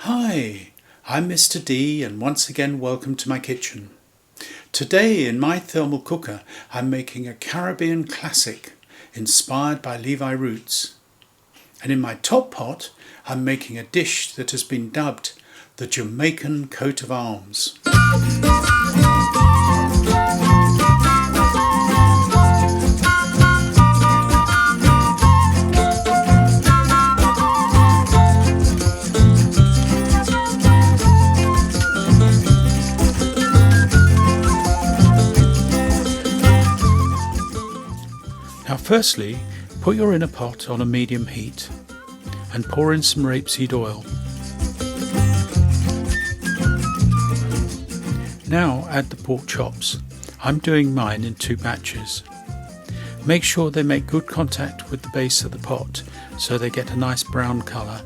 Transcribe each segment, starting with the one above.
Hi, I'm Mr. D and once again welcome to my kitchen. Today in my ThermalCooker I'm making a Caribbean classic inspired by Levi Roots. And in my top pot I'm making a dish that has been dubbed the Jamaican coat of arms. Now firstly, put your inner pot on a medium heat and pour in some rapeseed oil. Now add the pork chops. I'm doing mine in 2 batches. Make sure they make good contact with the base of the pot so they get a nice brown colour.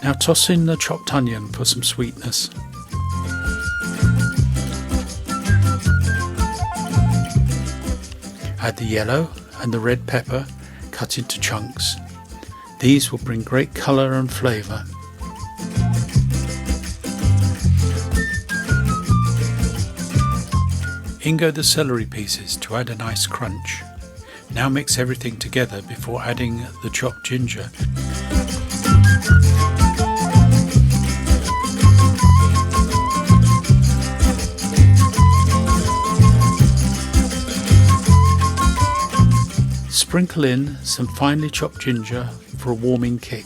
Now toss in the chopped onion for some sweetness. Add the yellow and the red pepper cut into chunks. These will bring great colour and flavour. In go the celery pieces to add a nice crunch. Now mix everything together before adding the chopped ginger. Sprinkle in some finely chopped ginger for a warming kick.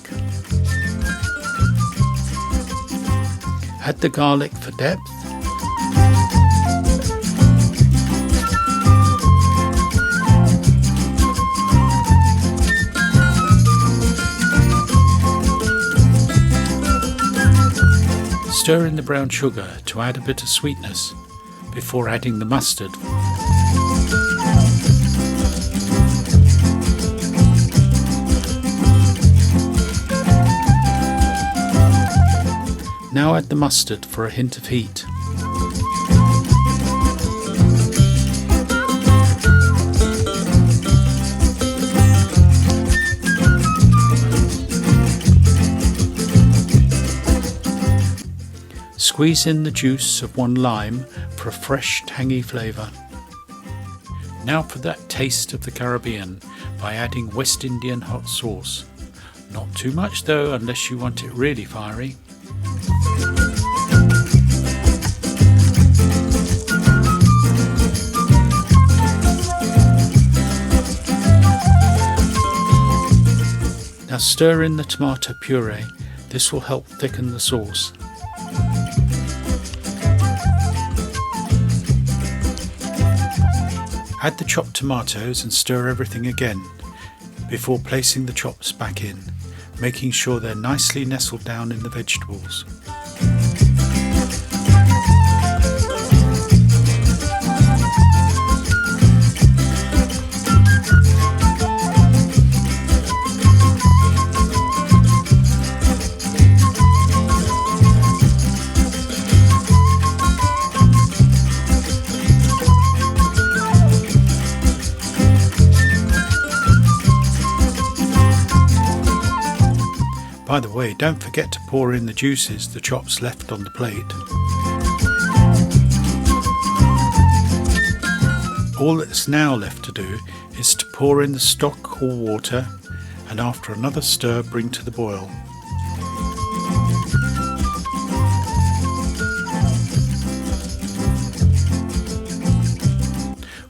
Add the garlic for depth. Stir in the brown sugar to add a bit of sweetness before adding the mustard. Now add the mustard for a hint of heat. Squeeze in the juice of 1 lime for a fresh, tangy flavour. Now for that taste of the Caribbean by adding West Indian hot sauce. Not too much though, unless you want it really fiery. Now stir in the tomato puree. This will help thicken the sauce. Add the chopped tomatoes and stir everything again before placing the chops back in, making sure they're nicely nestled down in the vegetables. By the way, don't forget to pour in the juices the chops left on the plate. All that's now left to do is to pour in the stock or water and after another stir bring to the boil.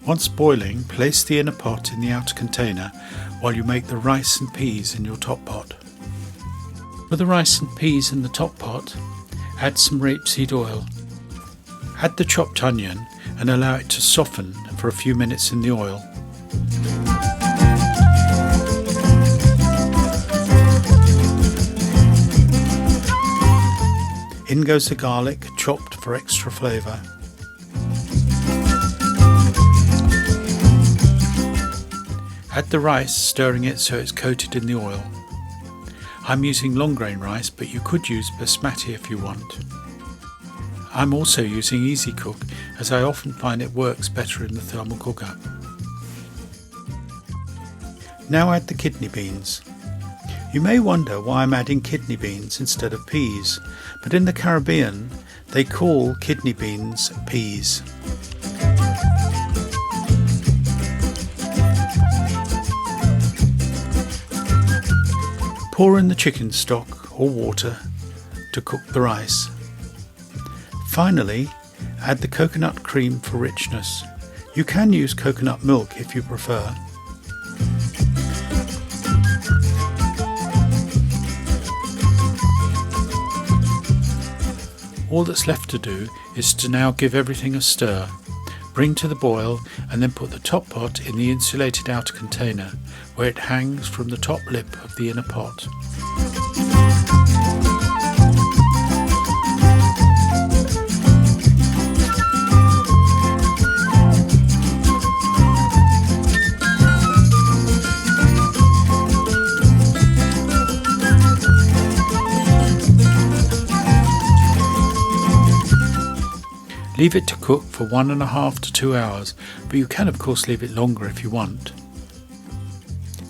Once boiling, place the inner pot in the outer container while you make the rice and peas in your top pot. For the rice and peas in the top pot, add some rapeseed oil. Add the chopped onion and allow it to soften for a few minutes in the oil. In goes the garlic, chopped for extra flavour. Add the rice, stirring it so it's coated in the oil. I'm using long grain rice, but you could use basmati if you want. I'm also using Easy Cook as I often find it works better in the thermal cooker. Now add the kidney beans. You may wonder why I'm adding kidney beans instead of peas, but in the Caribbean they call kidney beans peas. Pour in the chicken stock or water to cook the rice. Finally, add the coconut cream for richness. You can use coconut milk if you prefer. All that's left to do is to now give everything a stir. Bring to the boil and then put the top pot in the insulated outer container where it hangs from the top lip of the inner pot. Leave it to cook for 1.5 to 2 hours, but you can of course leave it longer if you want.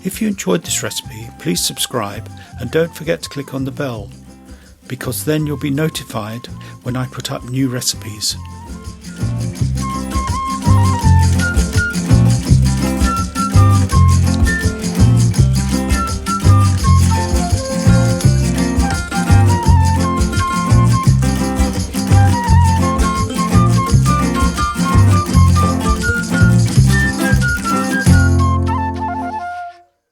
If you enjoyed this recipe, please subscribe and don't forget to click on the bell, because then you'll be notified when I put up new recipes.